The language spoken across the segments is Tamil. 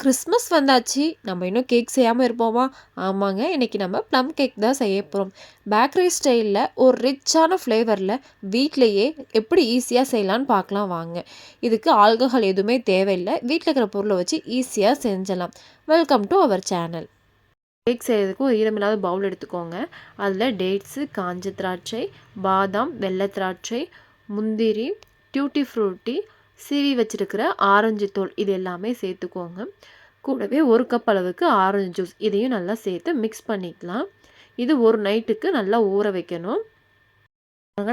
கிறிஸ்மஸ் வந்தாச்சு. நம்ம இன்னும் கேக் செய்யாம இருப்போமா? ஆமாங்க. இன்னைக்கு நம்ம ப்ளம் கேக் தான் செய்ய போறோம். பேக்கரி ஸ்டைல்ல ஒரு ரிச்சான ஃப்ளேவர்ல வீட்லயே எப்படி ஈஸியா செய்யலான்னு பார்க்கலாம் வாங்க. இதுக்கு ஆல்கஹால் எதுவுமே தேவையில்ல. வீட்ல இருக்கிற பொருள வச்சு ஈஸியா செஞ்சிடலாம். Welcome to our channel. Cake செய்யறதுக்கு ஒரு ஈரமில்லாத பவுல் எடுத்துக்கோங்க. அதில் டேட்ஸு, காஞ்ச திராட்சை, பாதாம், வெள்ளை திராட்சை, முந்திரி, டியூட்டி ஃப்ரூட்டி, சீவி வச்சிருக்கிற ஆரஞ்சு தோல் இது எல்லாமே சேர்த்துக்கோங்க. கூடவே ஒரு கப் அளவுக்கு ஆரஞ்சு ஜூஸ் இதையும் நல்லா சேர்த்து மிக்ஸ் பண்ணிக்கலாம். இது ஒரு நைட்டுக்கு நல்லா ஊற வைக்கணும்.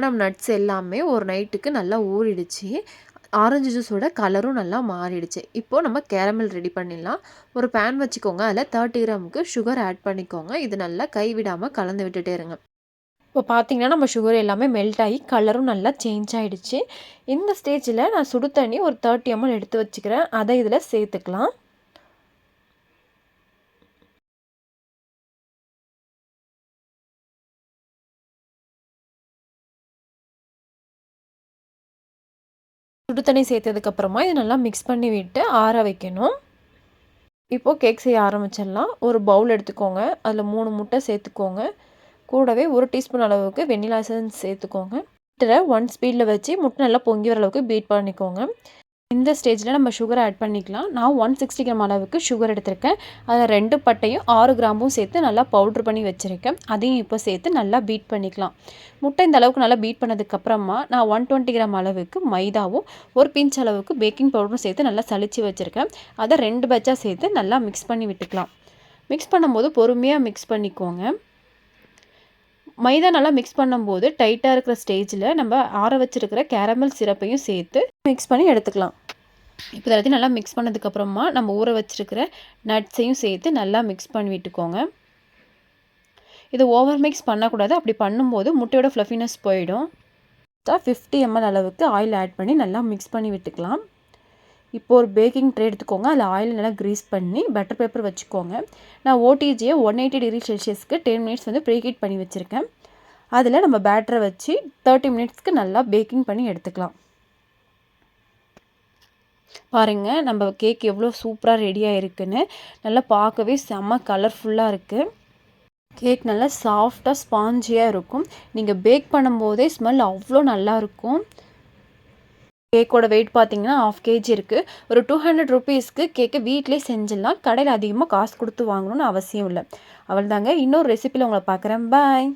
நம்ம நட்ஸ் எல்லாமே ஒரு நைட்டுக்கு நல்லா ஊறிடுச்சு. ஆரஞ்சு ஜூஸோட கலரும் நல்லா மாறிடுச்சு. இப்போது நம்ம கேரமல் ரெடி பண்ணிடலாம். ஒரு பேன் வச்சுக்கோங்க. அதில் 30 கிராமுக்கு சுகர் ஆட் பண்ணிக்கோங்க. இது நல்லா கைவிடாமல் கலந்து விட்டுட்டே இருங்க. இப்போ பார்த்தீங்கன்னா நம்ம சுகர் எல்லாமே மெல்ட் ஆகி கலரும் நல்லா சேஞ்ச் ஆகிடுச்சு. இந்த ஸ்டேஜில் நான் சுடு தண்ணி ஒரு 30 ml எடுத்து வச்சுக்கிறேன். அதை இதில் சேர்த்துக்கலாம். சுடு தண்ணி சேர்த்ததுக்கப்புறமா இது நல்லா மிக்ஸ் பண்ணி விட்டு ஆற வைக்கணும். இப்போது கேக் செய்ய ஆரம்பிச்சிடலாம். ஒரு பவுல் எடுத்துக்கோங்க. அதில் 3 முட்டை சேர்த்துக்கோங்க. கூடவே 1 டீஸ்பூன் அளவுக்கு வெண்ணிலா எசன்ஸ் சேர்த்துக்கோங்க. முட்டை 1 ஸ்பீடில் வச்சு முட்டை நல்லா பொங்கி வர அளவுக்கு பீட் பண்ணிக்கோங்க. இந்த ஸ்டேஜில் நம்ம சுகரை ஆட் பண்ணிக்கலாம். நான் 160 கிராம் அளவுக்கு சுகர் எடுத்திருக்கேன். அதில் 2 பட்டையும் 6 கிராமும் சேர்த்து நல்லா பவுட்ரு பண்ணி வச்சுருக்கேன். அதையும் இப்போ சேர்த்து நல்லா பீட் பண்ணிக்கலாம். முட்டை இந்த அளவுக்கு நல்லா பீட் பண்ணதுக்கப்புறமா நான் 120 கிராம் அளவுக்கு மைதாவும் ஒரு பிஞ்ச் அளவுக்கு பேக்கிங் பவுடரும் சேர்த்து நல்லா சளிச்சு வச்சுருக்கேன். அதை 2 பேட்சாக சேர்த்து நல்லா மிக்ஸ் பண்ணி விட்டுக்கலாம். மிக்ஸ் பண்ணும்போது பொறுமையாக மிக்ஸ் பண்ணிக்கோங்க. மைதா நல்லா மிக்ஸ் பண்ணும்போது டைட்டாக இருக்கிற ஸ்டேஜில் நம்ம ஆற வச்சுருக்கிற கேரமல் சிரப்பையும் சேர்த்து மிக்ஸ் பண்ணி எடுத்துக்கலாம். இப்போ எல்லாத்தையும் நல்லா மிக்ஸ் பண்ணதுக்கப்புறமா நம்ம ஊற வச்சுருக்கிற நட்ஸையும் சேர்த்து நல்லா மிக்ஸ் பண்ணி விட்டுக்கோங்க. இது ஓவர் மிக்ஸ் பண்ணக்கூடாது. அப்படி பண்ணும்போது முட்டையோட ஃப்ளஃபினஸ் போயிடும். 50 ml அளவுக்கு ஆயில் ஆட் பண்ணி நல்லா மிக்ஸ் பண்ணி விட்டுக்கலாம். இப்போ ஒரு பேக்கிங் ட்ரே எடுத்துக்கோங்க. அதில் ஆயில் நல்லா க்ரீஸ் பண்ணி பட்டர் பேப்பர் வச்சுக்கோங்க. நான் ஓடிஜியை 180 டிகிரி செல்சியஸ்க்கு 10 மினிட்ஸ் வந்து ப்ரீஹீட் பண்ணி வச்சுருக்கேன். அதில் நம்ம பேட்டரை வச்சு 30 மினிட்ஸ்க்கு நல்லா பேக்கிங் பண்ணி எடுத்துக்கலாம். பாருங்கள் நம்ம கேக் எவ்வளோ சூப்பராக ரெடியாக இருக்குன்னு. நல்லா பார்க்கவே செம்ம கலர்ஃபுல்லாக இருக்குது. கேக் நல்லா சாஃப்டாக ஸ்பாஞ்சியாக இருக்கும். நீங்கள் பேக் பண்ணும்போதே ஸ்மெல் அவ்வளோ நல்லாயிருக்கும். கேக்கோட வெயிட் பார்த்தீங்கன்னா 1/2 kg இருக்குது. ஒரு 200 ருபீஸ்க்கு கேக்கை வீட்டிலே செஞ்சிடலாம். கடையில் அதிகமாக காசு கொடுத்து வாங்கணும்னு அவசியம் இல்லை. அவ்வளோதாங்க. இன்னொரு ரெசிபியில் உங்களை பார்க்குறேன். பாய்.